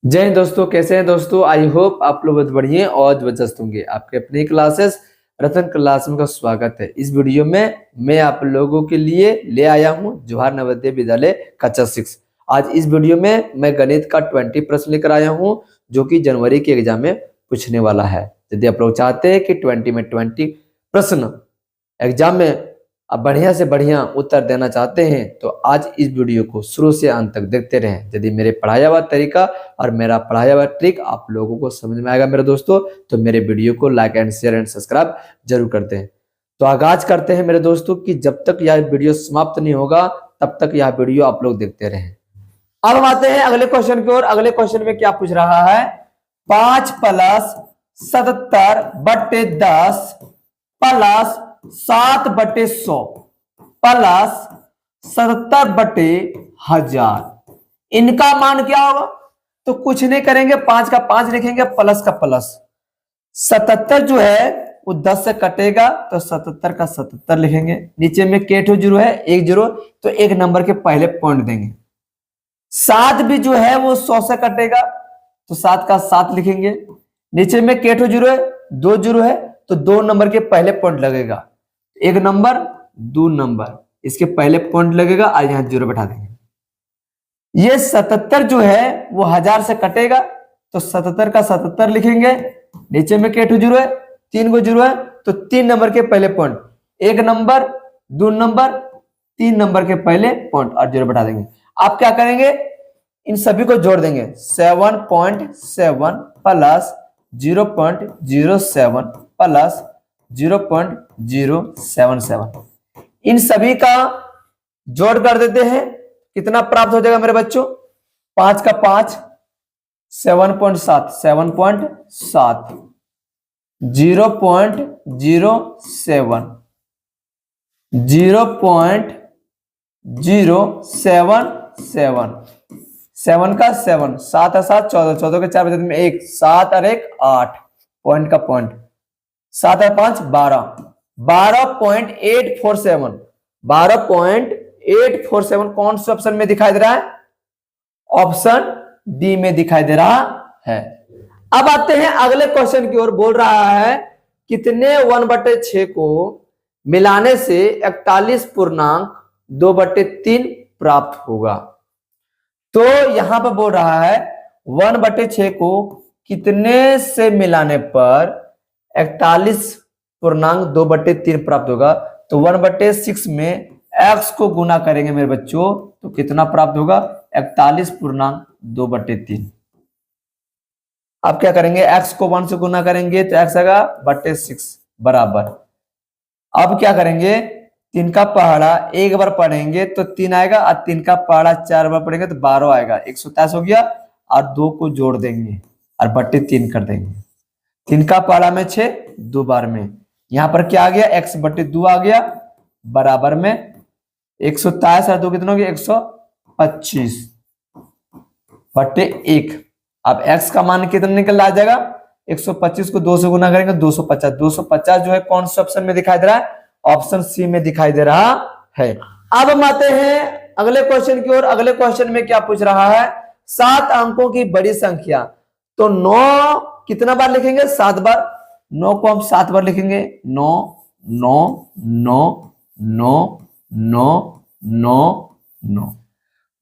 जय हिंद दोस्तों, कैसे हैं दोस्तों। आई होप आप लोग बहुत बढ़िया और जबरदस्त होंगे। आपके अपनी क्लासेस रतन क्लास में का स्वागत है। इस वीडियो में मैं आप लोगों के लिए ले आया हूं जवाहर नवोदय विद्यालय कक्षा 6। आज इस वीडियो में मैं गणित का 20 प्रश्न लेकर आया हूं जो कि जनवरी के एग्जाम में पूछने वाला है। यदि आप लोग चाहते हैं कि 20 में 20 प्रश्न एग्जाम में आप बढ़िया से बढ़िया उत्तर देना चाहते हैं तो आज इस वीडियो को शुरू से अंत तक देखते रहें। यदि मेरे पढ़ाया हुआ तरीका और मेरा पढ़ाया हुआ ट्रिक आप लोगों को समझ में आएगा मेरे दोस्तों, तो मेरे वीडियो को like and share and subscribe जरूर करते हैं। तो आगाज करते हैं मेरे दोस्तों कि जब तक यह वीडियो समाप्त नहीं होगा तब तक यह वीडियो आप लोग देखते रहें। अब हम आते हैं अगले क्वेश्चन की ओर। अगले क्वेश्चन में क्या पूछ रहा है, 5 + 77/10 प्लस 7/100 प्लस 77/1000, इनका मान क्या होगा। तो कुछ नहीं करेंगे, 5 का 5 लिखेंगे, प्लस का प्लस। 77 जो है वो 10 से कटेगा तो 77 का 77 लिखेंगे। नीचे में केठो जीरो है, एक जीरो, तो एक नंबर के पहले पॉइंट देंगे। 7 भी जो है वो 100 से कटेगा तो 7 का 7 लिखेंगे। नीचे में केठो जीरो है, 2 जीरो है, तो 2 नंबर के पहले पॉइंट लगेगा। एक नंबर, 2 नंबर, इसके पहले पॉइंट लगेगा और यहां जीरो बैठा देंगे। ये 77 जो है वो 1000 से कटेगा तो 77 का 77 लिखेंगे। नीचे में केठो जीरो है, 3 गो जीरो है, तो 3 नंबर के पहले पॉइंट, एक नंबर, 2 नंबर, 3 नंबर के पहले पॉइंट और जीरो बैठा देंगे। आप क्या करेंगे, इन सभी को जोड़ देंगे। 7.7 प्लस 0.07 प्लस 0.077, इन सभी का जोड़ कर देते हैं। कितना प्राप्त हो जाएगा मेरे बच्चों, 5 का 5 7.7, 7.7, 0.07, 0.077, 7 का 7, 7 और 7 14, 14 के 4 बजे में 1, 7 और 1 8, पॉइंट का पॉइंट, 7 और 5 12, 12.847, 12.847 कौन से ऑप्शन में दिखाई दे रहा है, ऑप्शन डी में दिखाई दे रहा है। अब आते हैं अगले क्वेश्चन की ओर। बोल रहा है कितने 1/6 को मिलाने से 41.2/3 प्राप्त होगा। तो यहां पर बोल रहा है 1/6 को कितने से मिलाने पर 41.2/3 प्राप्त होगा। तो 1/6 में x को गुना करेंगे मेरे बच्चों तो कितना प्राप्त होगा, 41.2/3। अब क्या करेंगे, x को 1 से गुना करेंगे तो x आएगा /6 बराबर। अब क्या करेंगे, 3 का पहाड़ा एक बार पढ़ेंगे तो 3 आएगा और 3 का पहाड़ा 4 बार पढ़ेंगे तो 12 आएगा, 127 हो गया और 2 को जोड़ देंगे और /3 कर देंगे। 3 का पहाड़ा में 6, 2 बार में, यहां पर क्या आ गया, x/2 आ गया बराबर में 127 और 2 कितना हो गया, 125/1। अब x का मान कितना निकल आ जाएगा, 125 को 2 से गुना करेंगे 250, 250 जो है कौन से ऑप्शन में दिखाई दे रहा है, ऑप्शन सी में दिखाई दे रहा है। अब हम आते हैं अगले क्वेश्चन की ओर। अगले क्वेश्चन में क्या पूछ रहा है, 7 अंकों की बड़ी संख्या। तो 9 कितना बार लिखेंगे, 7 बार। 9 को हम 7 बार लिखेंगे, 9 9 9 9 9 9 9।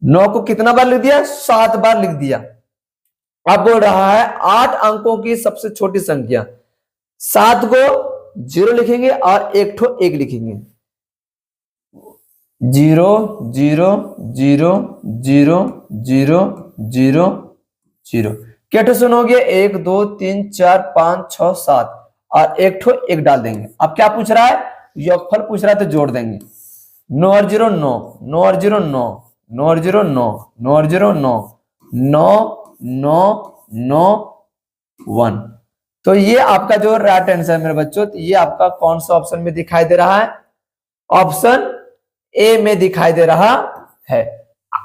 9 को कितना बार लिख दिया, 7 बार लिख दिया। अब बोल रहा है 8 अंकों की सबसे छोटी संख्या। 7 को 0 लिखेंगे और 1 ठो 1 लिखेंगे, 0 0 0 0 0 0 0। क्या सुन हो गया, 1 2 3 4 5 6 7 और 1 ठो 1 डाल देंगे। अब क्या पूछ रहा है, योगफल पूछ रहा है तो जोड़ देंगे। 9 और 0 9, 9 और 0 9, 9 और 0 9, 9 और 0 9, 9 9 9 1। तो ये आपका जो राइट आंसर है मेरे बच्चों, तो ये आपका कौन सा ऑप्शन में दिखाई दे रहा है, ऑप्शन ए में दिखाई दे रहा है।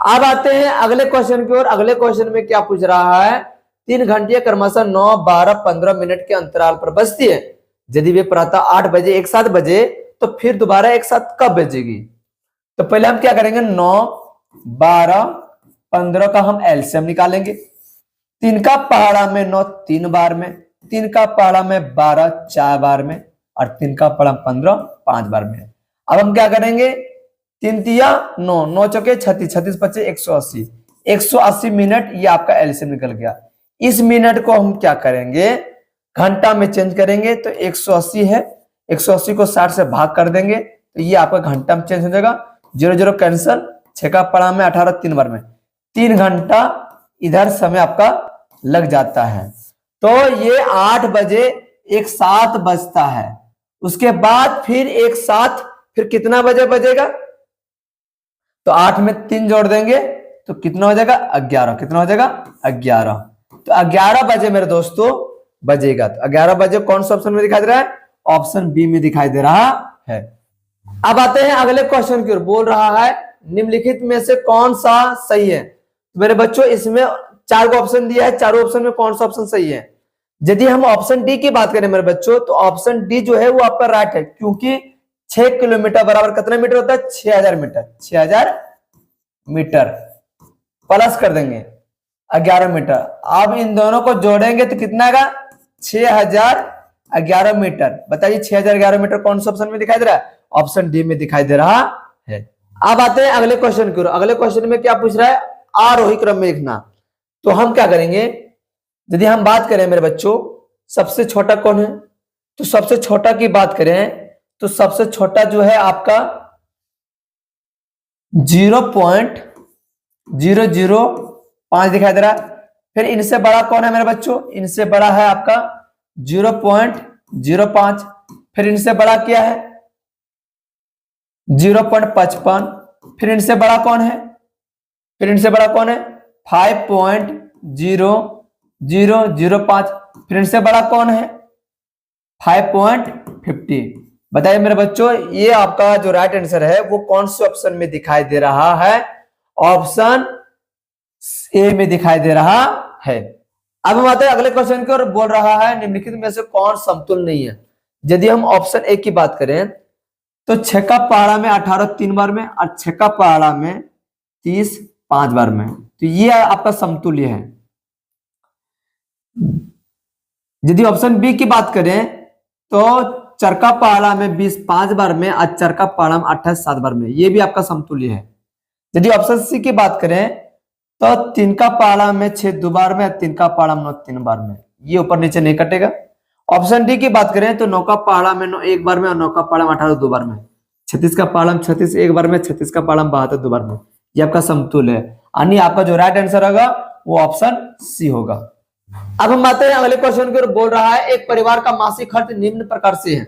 अब आते हैं अगले क्वेश्चन की ओर। अगले क्वेश्चन में क्या पूछ रहा है, 3 घंटियां क्रमशः 9 12 15 मिनट के अंतराल पर बजती है। यदि वे प्रातः 8 बजे एक साथ बजे तो फिर दोबारा एक साथ कब बजेगी। तो पहले हम क्या करेंगे, 9 12 15 का हम एलसीएम निकालेंगे। 3 का पहाड़ा में 9 3 बार में, 3 का पहाड़ा में 12 4 बार में, और 3 का पहाड़ा 15 5 बार में। अब हम क्या करेंगे, 3 तिया 9, 9 चौके 36, 36 पच्चीस 180, 180 मिनट, ये आपका एलसीएम निकल गया। इस मिनट को हम क्या करेंगे, घंटा में चेंज करेंगे, तो 180 है, 180 को 60 से भाग कर देंगे, तो ये आपका घंटा में चेंज हो जाएगा। 0 0 कैंसिल, 6 का पहाड़ा में 18 3 बार में, 3 घंटा इधर समय आपका लग जाता है। तो ये 8 बजे एक साथ बजता है। उसके बाद फिर एक साथ फिर कितना बजे बजेगा, तो 8 में 3 जोड़ देंगे तो कितना हो जाएगा 11, कितना हो जाएगा 11। तो 11 बजे मेरे दोस्तों बजेगा। तो 11 बजे कौन सा ऑप्शन में दिखाई दे रहा है, ऑप्शन बी में दिखाई दे रहा है। अब आते हैं अगले क्वेश्चन की ओर। बोल रहा है निम्नलिखित में से कौन सा सही है। तो मेरे बच्चों इसमें 4 को ऑप्शन दिया है, चारों ऑप्शन में कौन सा ऑप्शन सही है। यदि हम ऑप्शन डी की बात करें मेरे बच्चों, तो ऑप्शन डी जो है वो आपका राइट है, क्योंकि 6 किलोमीटर बराबर कितना मीटर होता है, 6000 मीटर। 6000 मीटर प्लस कर देंगे 11 मीटर। अब इन दोनों को जोड़ेंगे तो कितना आएगा, 6011 मीटर। बताइए 6011 मीटर कौन सा ऑप्शन में दिखाई दे रहा है, ऑप्शन डी में दिखाई दे रहा है। अब आते हैं अगले क्वेश्चन की ओर। अगले क्वेश्चन में क्या पूछ रहा है, आरोही क्रम में लिखना। तो हम क्या करेंगे, यदि हम बात करें मेरे बच्चों सबसे छोटा कौन है, तो सबसे छोटा की बात करें तो सबसे छोटा जो है आपका 0.005 दिखाई दे रहा है। फिर इनसे बड़ा कौन है मेरे बच्चों, इनसे बड़ा है आपका 0.05। फिर इनसे बड़ा क्या है 0.55। फिर इनसे बड़ा कौन है, फिर इनसे बड़ा कौन है 5.0005। फिर इनसे बड़ा कौन है 5.50। बताइए मेरे बच्चों ये आपका जो राइट आंसर है वो कौन से ऑप्शन में दिखाई दे रहा है, ऑप्शन ए में दिखाई दे रहा है। अब हम आते हैं अगले क्वेश्चन की ओर। बोल रहा है निम्नलिखित में से कौन समतुल्य नहीं है। यदि हम ऑप्शन ए की बात करें तो 6 का पहाड़ा में 18 3 बार में, और 6 का पहाड़ा में 30 5 बार में, तो ये आपका समतुल्य है। यदि ऑप्शन बी की बात करें तो चरका पहाड़ा में 20 5 बार में, और चरका पहाड़ा में 28 7 बार में, ये भी आपका समतुल्य है। यदि ऑप्शन सी की बात करें तो 3 का पहाड़ा में 6 2 बार में, 3 का पहाड़ा में 9 3 बार में, ये ऊपर नीचे नहीं कटेगा। ऑप्शन डी की बात करें तो 9 का पहाड़ा में 9 1 बार में, और 9 का पहाड़ा में 18 2 बार में, 36 का पहाड़ा में 36 1 बार में, 36 का पहाड़ा में 72 2 बार में, ये आपका समतुल्य है। यानी आपका जो राइट आंसर होगा वो ऑप्शन सी होगा। अब हम आते हैं अगले क्वेश्चन की ओर। बोल रहा है एक परिवार का मासिक खर्च निम्न प्रकार से है।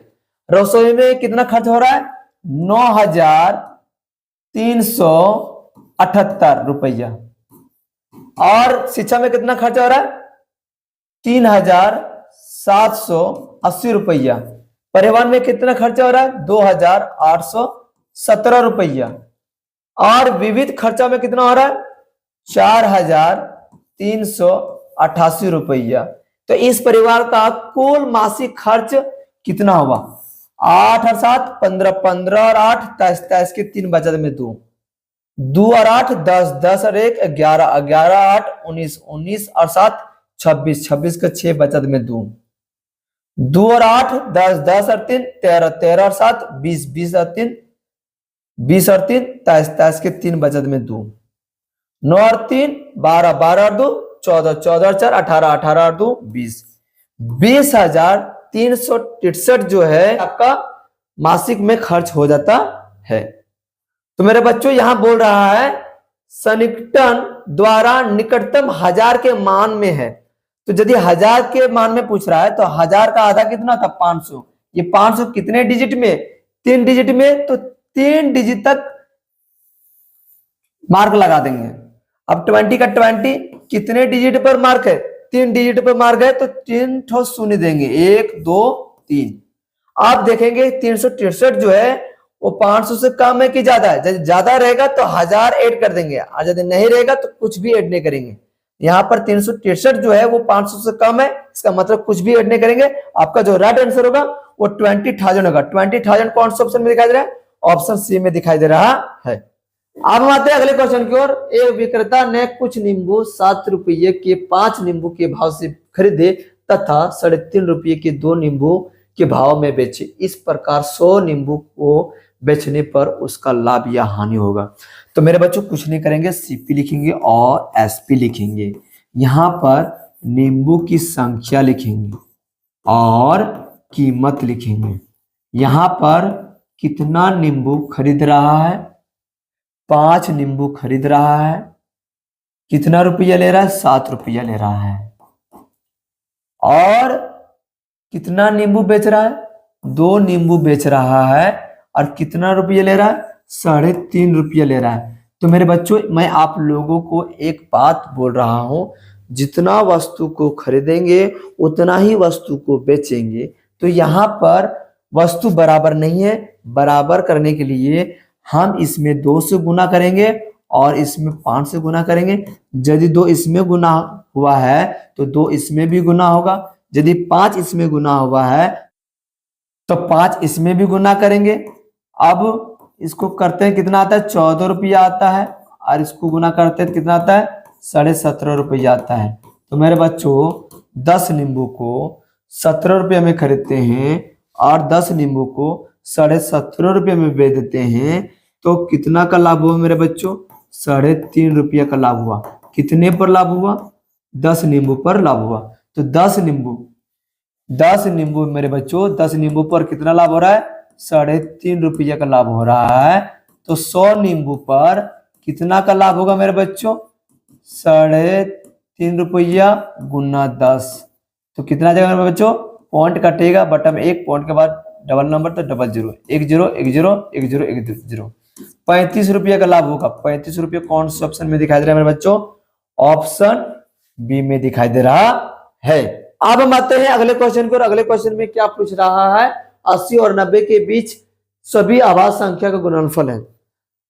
रसोई में कितना खर्च हो रहा है 9378 रुपया, और शिक्षा में कितना खर्च हो रहा है 3780 रुपया, परिवहन में कितना खर्चा हो रहा है 2817 रुपया, और विविध खर्चा में कितना हो रहा है 4388 रुपया। तो इस परिवार का कुल मासिक खर्च कितना हुआ, 8 और 7 15, 15 और 8 23, 23 के 3 बचत में 2, 2 और 8 10, 10 और 1 11, 11 8 19, 19 और 7 26, 26 के 6 बचत में 2, 2 और 8 10, 10 और 3 13, 13 और 7 20, 20 और 3 20 और 3 23, 23 के 3 बचत में 2, 9 और 3 12, 12 और 2 14, 14 और 4 18, 18 और 2 20, 20,363 जो है आपका मासिक में खर्च हो जाता है। तो मेरे बच्चों यहां बोल रहा है सन्निकटन द्वारा निकटतम 1000 के मान में है। तो यदि 1000 के मान में पूछ रहा है तो 1000 का आधा कितना था 500। ये 500 कितने डिजिट में 3 डिजिट में, तो 3 डिजिट तक मार्क लगा देंगे। अब 20 का 20 कितने डिजिट पर मार्क है 3 डिजिट पर मार्क है, तो 3 ठो शून्य देंगे 1 2 3। आप देखेंगे 363 जो है वो 500 से कम है कि ज्यादा है। यदि ज्यादा रहेगा तो 1000 ऐड कर देंगे, और यदि नहीं रहेगा तो कुछ भी ऐड नहीं करेंगे। यहाँ पर 363 जो है वो 500 से कम है, इसका मतलब कुछ भी ऐड नहीं करेंगे। आपका जो राइट आंसर होगा वो 20,000 होगा। 20,000 कौन सा ऑप्शन में दिखाई दे रहा है, ऑप्शन सी में दिखाई दे रहा है। अब हम आते हैं अगले क्वेश्चन की ओर। एक विक्रेता ने कुछ नींबू 7 रुपये के 5 नींबू के भाव से खरीदे तथा 3.5 रुपये के 2 नींबू के भाव में बेचे। इस प्रकार 100 नींबू को बेचने पर उसका लाभ या हानि होगा। तो मेरे बच्चों कुछ नहीं करेंगे, सीपी लिखेंगे और एसपी लिखेंगे। यहाँ पर नींबू की संख्या लिखेंगे और कीमत लिखेंगे। यहाँ पर कितना नींबू खरीद रहा है, 5 नींबू खरीद रहा है। कितना रुपया ले रहा है, 7 रुपया ले रहा है। और कितना नींबू बेच रहा है, 2 नींबू बेच रहा है। और कितना रुपया ले रहा है, 3.5 रुपया ले रहा है। तो मेरे बच्चों मैं आप लोगों को एक बात बोल रहा हूं, जितना वस्तु को खरीदेंगे उतना ही वस्तु को बेचेंगे। तो यहाँ पर वस्तु बराबर नहीं है, बराबर करने के लिए हम इसमें 2 से गुना करेंगे और इसमें 5 से गुना करेंगे। यदि 2 इसमें गुना हुआ है तो 2 इसमें भी गुना होगा। यदि 5 इसमें गुना हुआ है तो 5 इसमें भी गुना करेंगे। अब इसको करते हैं, कितना आता है, 14 रुपया आता है। और इसको गुना करते हैं तो कितना आता है, 17.5 रुपया आता है। तो मेरे बच्चों 10 नींबू को 17 रुपये में खरीदते हैं और 10 नींबू को 17.5 रुपये में बेच देते हैं। तो कितना का लाभ हुआ मेरे बच्चों, 3.5 रुपया का लाभ हुआ। कितने पर लाभ हुआ, 10 नींबू पर लाभ हुआ। तो 10 नींबू मेरे बच्चों, 10 नींबू पर कितना लाभ हो रहा है, 3.5 रुपया का लाभ हो रहा है। तो 100 नींबू पर कितना का लाभ होगा मेरे बच्चों, 3.5 रुपया गुना 10। तो कितना जाएगा मेरे बच्चों, पॉइंट कटेगा बटन में, 1 पॉइंट के बाद डबल नंबर तो डबल जीरो, 1 0 1 0 1 0 1 0, 35 रुपया का लाभ होगा। 35 रुपया कौन से ऑप्शन में दिखाई दे रहा है मेरे बच्चों, ऑप्शन बी में दिखाई दे रहा है। अब हम आते हैं अगले क्वेश्चन को। अगले क्वेश्चन में क्या पूछ रहा है, 80 और 90 के बीच सभी आभाज्य संख्या का गुणनफल है।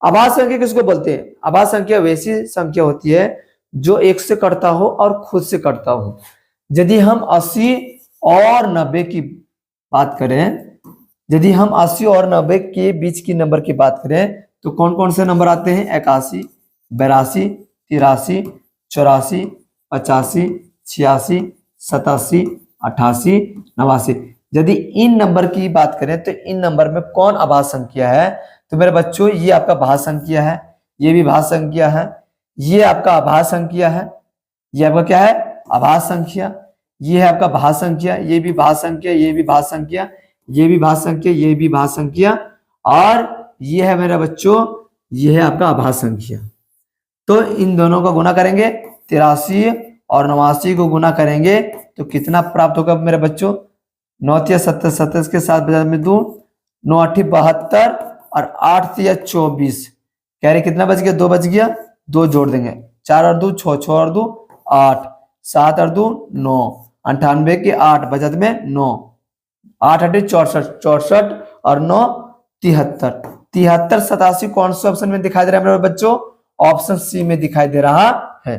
आभाज्य संख्या किसको बोलते हैं, आभाज्य संख्या वैसी संख्या होती है जो 1 से कटता हो और खुद से कटता हो। यदि हम 80 और 90 की बात करें, यदि हम 80 और 90 के बीच की नंबर की बात करें तो कौन कौन से नंबर आते हैं, 81, 82, 83, 84, 85, 86, 87, 88, 89। यदि इन नंबर की बात करें तो इन नंबर में कौन आभाज्य संख्या है, तो मेरे बच्चों ये आपका भाज्य संख्या है, ये भी भाज्य संख्या है, ये आपका आभाज्य संख्या है, ये आपका क्या है, आभाज्य संख्या, ये है आपका भाज्य संख्या, ये भी भाज्य संख्या, ये भी भाज्य संख्या, ये भी भाज्य संख्या, ये भी भाज्य संख्या, और ये है मेरे बच्चों, ये है आपका आभाज्य संख्या। तो इन दोनों का गुना करेंगे, 83 और 89 को गुना करेंगे तो कितना प्राप्त होगा मेरे बच्चों, 9 × 7 27 के साथ बजा में 2, 9 × 8 72 और 8 × 24, कह रहे कितना बच गया, 2 बच गया, 2 जोड़ देंगे, 4 और 2 6, 6 और 2 8, 7 और 2 9, 98 के 8 बचत में 9, 8 8 64, 64 और 9 73, 73 87 कौन से ऑप्शन में दिखाई दे रहा है मेरे बच्चों, ऑप्शन सी में दिखाई दे रहा है।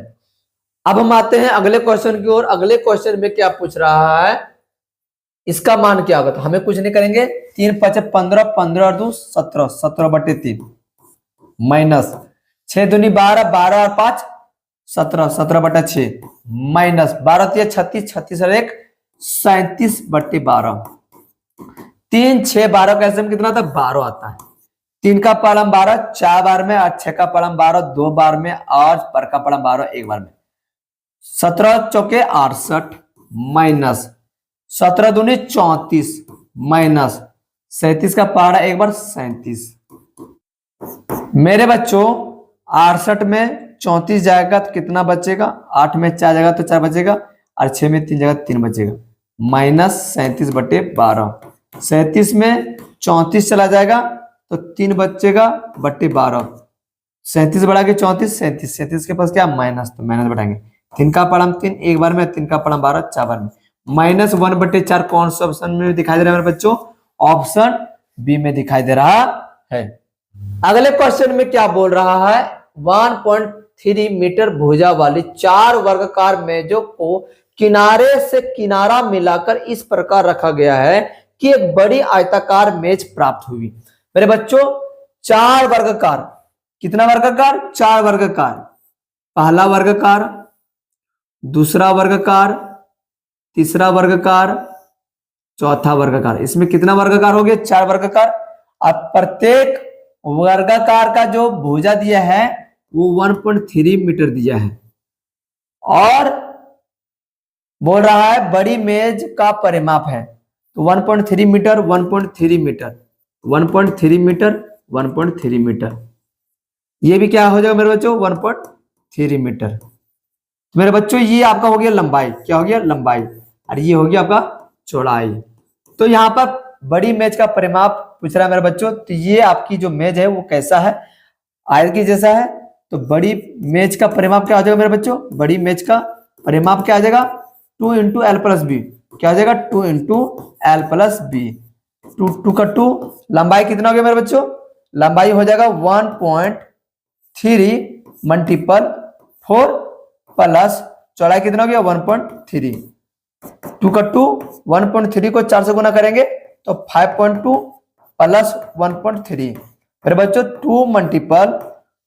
अब हम आते हैं अगले क्वेश्चन की ओर। अगले क्वेश्चन में क्या पूछ रहा है, इसका मान क्या होगा, तो हमें कुछ नहीं करेंगे, 3 5 15, 15 और 2 17, 17/3 माइनस 6 दूनी 12, 12 और 5 17, 17/6 माइनस 12 3 36, 36 और 1 37/12, 3 6 12 का एसएम कितना आता है, 12 आता है। 3 का पालम 12 4 बार में, और 6 का पालम 12 2 बार में, और पर का पालम 12 1 बार में, 17 चौके 68 माइनस 17 दूनी 34 माइनस 37 का पारा 1 बार 37। मेरे बच्चों 68 में 34 जाएगा तो कितना बचेगा, 8 में 4 जाएगा तो 4 बचेगा, और 6 में 3 जाएगा 3 बचेगा, माइनस 37/12। 37 में 34 चला जाएगा तो 3 बचेगा बट्टे 12, 37 बढ़ा के 34, 37, 37 के पास क्या माइनस, तो माइनस बढ़ाएंगे, 3 का पढ़म 3 1 बार में, 3 का पढ़म 12 4 बार में, -1/4 कौन सा ऑप्शन में दिखाई दे रहा है मेरे बच्चों, ऑप्शन बी में दिखाई दे रहा है। अगले क्वेश्चन में क्या बोल रहा है, 1.3 मीटर भुजा वाली 4 वर्गाकार मेजों को किनारे से किनारा मिलाकर इस प्रकार रखा गया है कि एक बड़ी आयताकार मेज प्राप्त हुई। मेरे बच्चों 4 वर्गाकार कितना वर्गाकार? 4 वर्गाकार। पहला वर्गाकार, दूसरा वर्गाकार, तीसरा वर्गाकार, चौथा वर्गाकार। इसमें कितना वर्गाकार हो गया? 4 वर्गाकार। अब प्रत्येक वर्गाकार का जो भुजा दिया है वो 1.3 मीटर दिया है, और बोल रहा है बड़ी मेज का परिमाप है, तो 1.3 मीटर, 1.3 मीटर, 1.3 मीटर, 1.3 मीटर। ये भी क्या हो जाएगा मेरे बच्चों? 1.3 मीटर। तो मेरे बच्चों ये आपका हो गया लंबाई। क्या हो गया? लंबाई। और ये हो गया आपका चौड़ाई। तो यहाँ पर बड़ी मेज का परिमाप पूछ रहा है मेरे बच्चों। तो ये आपकी जो मेज है वो कैसा है? आयत की जैसा है। तो बड़ी मेज का परिमाप क्या हो जाएगा मेरे बच्चों? बड़ी मेज का परिमाप क्या आ जाएगा? 2 इंटू एल प्लस बी। क्या हो जाएगा? 2 इंटू एल प्लस बी। 2 का 2। लंबाई कितना हो गया मेरे बच्चों? लंबाई हो जाएगा 1.3 मल्टीपल 4 प्लस चौड़ाई कितना हो गया? 1.3। 2 का 2, 1.3 को 4 से गुना करेंगे तो 5.2 प्लस 1.3। मेरे बच्चों 2 मल्टीपल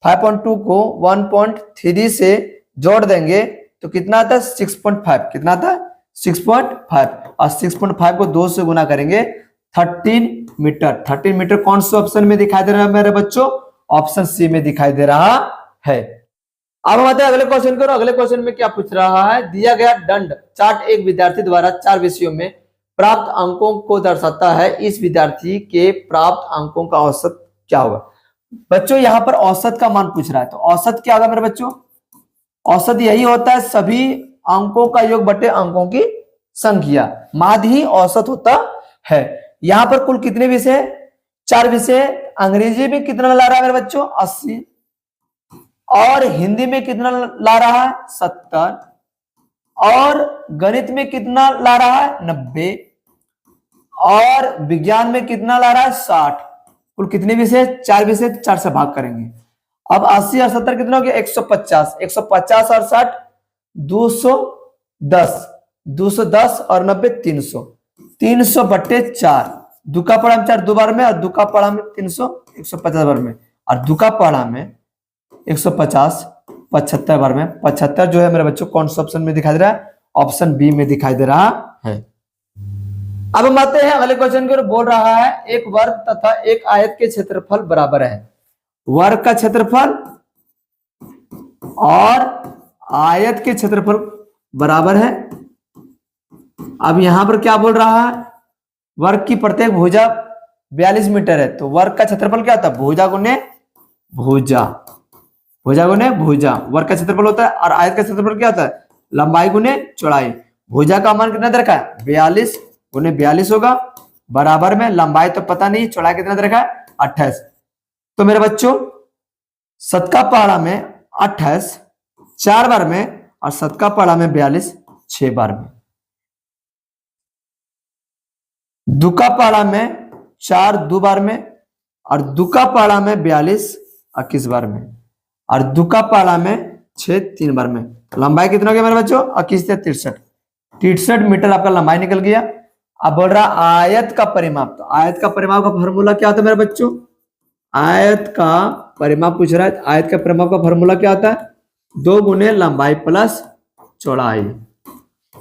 5.2 को 1.3 से जोड़ देंगे तो कितना आता है? 6.5। कितना आता है? 6.5। और 6.5 को 2 से गुना करेंगे 13 मीटर। 13 मीटर कौन से ऑप्शन में दिखाई दे रहा है मेरे बच्चों? ऑप्शन सी में दिखाई दे रहा है। अब हम आते हैं अगले क्वेश्चन को। अगले क्वेश्चन में क्या पूछ रहा है? दिया गया दंड चार्ट एक विद्यार्थी द्वारा 4 विषयों में प्राप्त अंकों को दर्शाता है। इस विद्यार्थी के प्राप्त अंकों का औसत क्या होगा? बच्चों यहाँ पर औसत का मान पूछ रहा है, तो औसत क्या होगा मेरे बच्चों? औसत यही होता है सभी अंकों का योग बटे अंकों की संख्या, माध्य ही औसत होता है। यहाँ पर कुल कितने विषय? 4 विषय। अंग्रेजी में कितना ला रहा है मेरे बच्चों? 80। और हिंदी में कितना ला रहा है? 70। और गणित में कितना ला रहा है? 90। और विज्ञान में कितना ला रहा है? 60। कुल कितने विषय? 4 विषय। 4 से भाग करेंगे। अब 80 और 70 कितना हो गया? 150। 150 और 60 210। 210 और 90 300। 300 बट्टे 4। दुका पड़ा में 4 2 बार में, और दुका पड़ा में 300 150 बार में, और दुका पड़ा में 150 75 बार में। 75 जो है मेरे बच्चों कौन सा ऑप्शन में दिखाई दे रहा है? ऑप्शन बी में दिखाई दे रहा है। अब हम आते हैं अगले क्वेश्चन की ओर। बोल रहा है एक वर्ग तथा एक आयत के क्षेत्रफल बराबर है। वर्ग का क्षेत्रफल और आयत के क्षेत्रफल बराबर है। अब यहां पर क्या बोल रहा है? वर्ग की प्रत्येक भुजा 42 मीटर है, तो वर्ग का क्षेत्रफल क्या होता है? भुजा गुने भुजा, भुजा गुने भुजा वर्ग का क्षेत्रफल होता है। और आयत का क्षेत्रफल क्या होता है? लंबाई गुने चौड़ाई। भुजा का मान कितना दे रखा है? 42 गुने 42 होगा, बराबर में लंबाई तो पता नहीं, चौड़ाई कितना दे रखा है? 28। तो मेरे बच्चों 7 का पहाड़ा में 28 4 बार में, और 7 का पहाड़ा में 42 6 बार में। दुका पहाड़ा में 4 2 बार में, और दुका पहाड़ा में 42 21 बार में, और दुका पहाड़ा में 6 3 बार में। लंबाई कितना हो गया मेरे बच्चों? 21 से 63 मीटर आपका लंबाई निकल गया। अब बोल रहा आयत का परिमाप। तो आयत का परिमाप का फॉर्मूला क्या होता है मेरे बच्चों? आयत का परिमाप पूछ रहा है। आयत का परिमाप का फॉर्मूला क्या होता है? 2 गुने लंबाई प्लस चौड़ाई।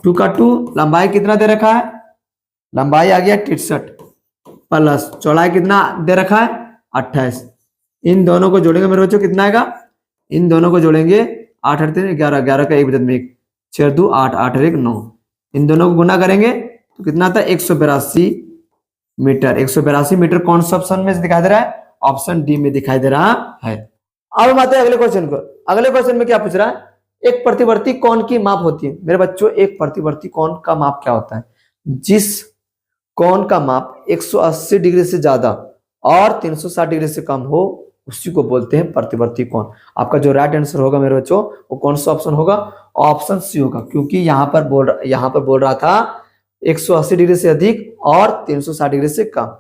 2 का 2। लंबाई कितना दे रखा है? लंबाई आ गया 63 प्लस चौड़ाई कितना दे रखा है? 28। इन दोनों को जोड़ेंगे मेरे बच्चों कितना आएगा? इन दोनों को जोड़ेंगे 8 8 3 11 11 का 1 बचत में 1 6 2 8 8 1 9। इन दोनों को गुना करेंगे तो कितना आता है? 182 मीटर। 182 मीटर कौन सा ऑप्शन में दिखाई दे रहा है? ऑप्शन डी में दिखाई दे रहा है। अब हम आते हैं अगले क्वेश्चन को। अगले क्वेश्चन में क्या पूछ रहा है? एक प्रतिवर्ती कोण की माप होती है। मेरे बच्चों एक प्रतिवर्ती कोण का माप क्या होता है? जिस कोण का माप 180 डिग्री से ज्यादा और 360 डिग्री से कम हो उसी को बोलते हैं प्रतिवर्ती कोण। आपका जो राइट आंसर होगा मेरे बच्चों वो कौन सा ऑप्शन होगा? ऑप्शन सी होगा, क्योंकि यहाँ पर बोल रहा था 180 डिग्री से अधिक और 360 डिग्री से कम।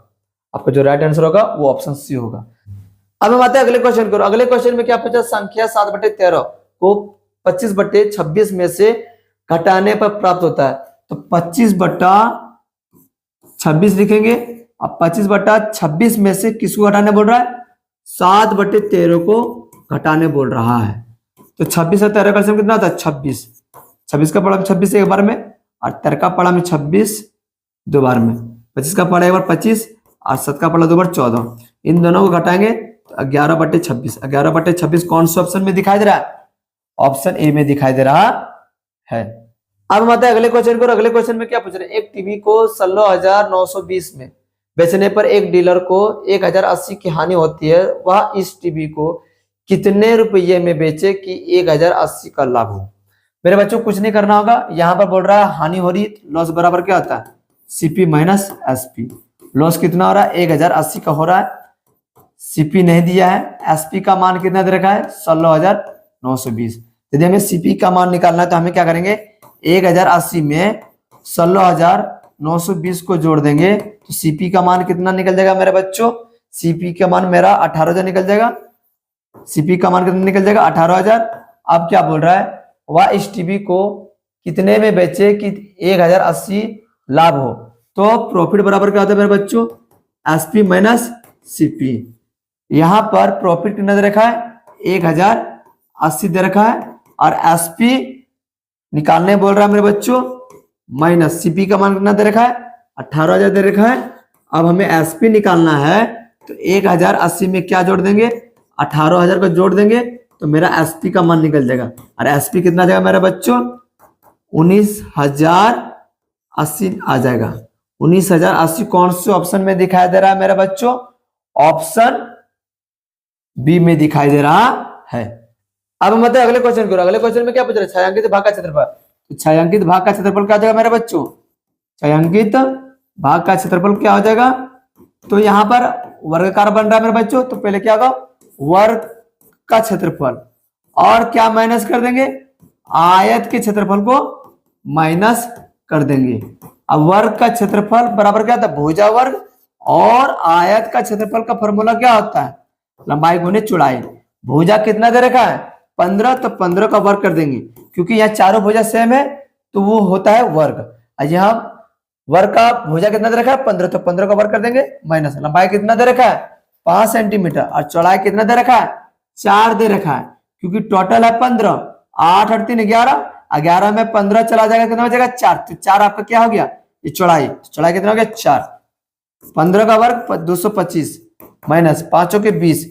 आपका जो राइट आंसर होगा वो ऑप्शन सी होगा। अब हम आते हैं अगले क्वेश्चन को। अगले क्वेश्चन में क्या पूछा? संख्या 7/13 को 25/26 में से घटाने पर प्राप्त होता है। तो 25/26 लिखेंगे। अब 25/26 में से किसको घटाने बोल रहा है? 7/13 को घटाने बोल रहा है। तो 26 और 13 का LCM कितना था? 26। 26 का पड़ा 26 एक बार में, और 13 का पड़ा में 26 दो बार में, 25 का पड़ा एक बार 25, और 7 का पड़ा दो बार 14। इन दोनों को घटाएंगे तो 11/26। 11/26 कौन से ऑप्शन में दिखाई दे रहा है? ऑप्शन ए में दिखाई दे रहा है। अब हम आते हैं अगले क्वेश्चन को। अगले क्वेश्चन में क्या पूछ रहे हैं? एक टीवी को 16,920 में बेचने पर एक डीलर को 1,080 की हानि होती है। वह इस टीवी को कितने रुपये में बेचे कि 1,080 का लाभ हो? मेरे बच्चों कुछ नहीं करना होगा, यहाँ पर बोल रहा है हानि हो रही, लॉस बराबर क्या होता है? CP minus SP. लॉस कितना हो रहा है? 1,080 का हो रहा है। सीपी नहीं दिया है, एसपी का मान कितना दे रखा है? 16,920। यदि हमें सीपी का मान निकालना है तो हमें क्या करेंगे? 1,080 में 16,920 को जोड़ देंगे तो सीपी का मान कितना निकल जाएगा मेरे बच्चों? सीपी का मान मेरा 18,000 निकल जाएगा। सीपी का मान कितना निकल जाएगा? 18,000। अब क्या बोल रहा है? वह इस टीवी को कितने में बेचे कि 1,080 लाभ हो? तो प्रॉफिट बराबर क्या होता है मेरे बच्चों? SP minus CP. यहां पर प्रॉफिट कितना दे रखा है? 1,080 दे रखा है, और एसपी निकालने बोल रहा है मेरे बच्चों माइनस सीपी का मान कितना दे रखा है? 18,000 दे रखा है। अब हमें एसपी निकालना है तो 1,080 में क्या जोड़ देंगे? 18,000 को जोड़ देंगे तो मेरा एसपी का मान निकल जाएगा। और एसपी कितना जाएगा मेरे बच्चों? 19,080 आ जाएगा। 19,080 कौन से ऑप्शन में दिखाई दे रहा है मेरे बच्चों? ऑप्शन बी में दिखाई दे रहा है। अब हम मतलब अगले क्वेश्चन करो। अगले क्वेश्चन में क्या पूछ रहा है? छायांकित भाग का क्षेत्रफल। तो छायांकित भाग का क्षेत्रफल क्या हो जाएगा मेरे बच्चों? छायांकित भाग का क्षेत्रफल क्या हो जाएगा? तो यहाँ पर वर्गाकार बन रहा है मेरे बच्चों, तो पहले क्या होगा? वर्ग का क्षेत्रफल, और क्या माइनस कर देंगे? आयत के क्षेत्रफल को माइनस कर देंगे। अब वर्ग का क्षेत्रफल बराबर क्या होता है? भुजा वर्ग। और आयत का क्षेत्रफल का फॉर्मूला क्या होता है? लंबाई गुने चौड़ाई। भुजा कितना दे रखा है? 15, तो 15 का वर्ग कर देंगे, क्योंकि यहाँ चारों भुजा सेम है तो वो होता है वर्ग। यहाँ वर्ग का भुजा कितना दे रखा है? 15, तो 15 का वर्ग कर देंगे माइनस। लंबाई कितना दे रखा है? 5 सेंटीमीटर, और चौड़ाई कितना दे रखा है? 4 दे रखा है, क्योंकि टोटल है 15। 8 और 3 11, 11 में 15 चला जाएगा, कितना हो जाएगा? 4। तो 4 आपका क्या हो गया? ये चौड़ाई। चौड़ाई कितना हो गया? 4। 15 का वर्ग 225 माइनस 5 के 20,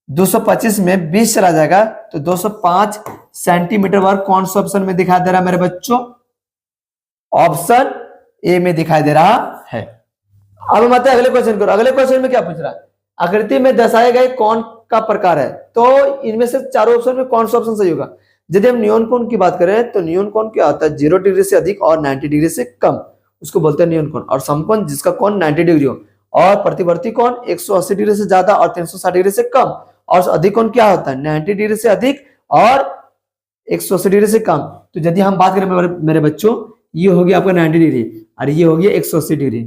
225 में 20 चला जाएगा तो 205 सेंटीमीटर वर्ग कौन सा ऑप्शन में दिखाई दे रहा है मेरे बच्चों? ऑप्शन ए में दिखाई दे रहा है। अब हम आते हैं अगले क्वेश्चन को। अगले क्वेश्चन में क्या पूछ रहा है? आकृति में दर्शाए गए कोण का प्रकार है, तो इनमें से चारों ऑप्शन में कौन सा ऑप्शन सही होगा? यदि हम न्यून कोण की बात करें तो न्यून कोण क्या होता है? 0 डिग्री से अधिक और 90 डिग्री से कम, उसको बोलते हैं न्यून कोण। और समकोण जिसका कोण 90 डिग्री हो, और प्रतिवर्ती कोण 180 डिग्री से ज्यादा और 360 डिग्री से कम। और अधिक कोण क्या होता है? 90 डिग्री से अधिक और 180 डिग्री से कम। तो यदि हम बात करें मेरे बच्चों, ये हो गया आपका 90 डिग्री और ये हो गया 180 डिग्री।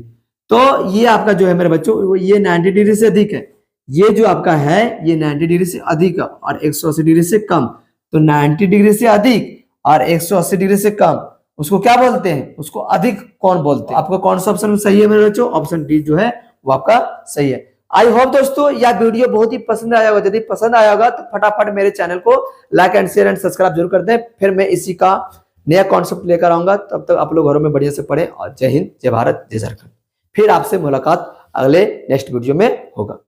तो ये आपका जो है मेरे बच्चों, ये 90 डिग्री से अधिक है। ये जो आपका है ये 90 डिग्री से अधिक और 180 डिग्री से कम। तो 90 डिग्री से अधिक और 180 डिग्री से कम उसको क्या बोलते हैं? उसको अधिक कोण बोलते हैं। आपका कौन सा ऑप्शन सही है मेरे बच्चों? ऑप्शन डी जो है वो आपका सही है। आई होप दोस्तों यह वीडियो बहुत ही पसंद आया होगा। यदि पसंद आया होगा तो फटाफट मेरे चैनल को like and share and subscribe जरूर कर दें। फिर मैं इसी का नया कॉन्सेप्ट लेकर आऊंगा। तब तक आप लोग घरों में बढ़िया से पढ़ें। और जय हिंद, जय भारत, जय झारखंड। फिर आपसे मुलाकात अगले नेक्स्ट वीडियो में होगा।